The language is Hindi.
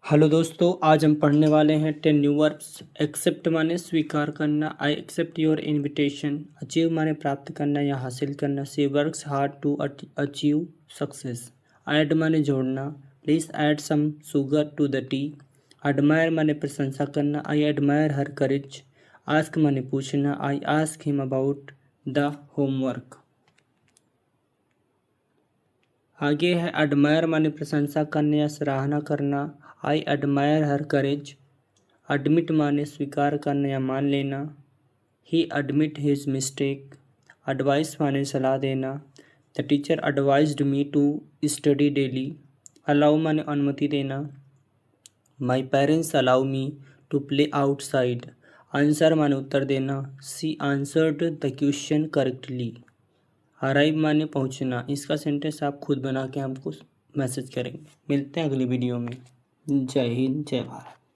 हेलो दोस्तों, आज हम पढ़ने वाले हैं 10 न्यू वर्ब्स। एक्सेप्ट माने स्वीकार करना, I accept your invitation. Achieve माने प्राप्त करना या हासिल करना, she works hard to achieve success. Add माने जोड़ना, please add some sugar to the tea. Admire माने प्रशंसा करना, I admire her courage. Ask माने पूछना, I ask him about the homework. आगे है एडमायर माने प्रशंसा करना या सराहना करना, I admire her courage. Admit माने स्वीकार करना या मान लेना, he admit his mistake. Advice माने सलाह देना, the teacher advised me to study daily. Allow माने अनुमति देना, my parents allow me to play outside. Answer माने उत्तर देना, she answered the question correctly. Arrive माने पहुंचना। इसका सेंटेंस आप खुद बना के हमको मैसेज करेंगे। मिलते हैं अगली वीडियो में। जय हिंद, जय भारत।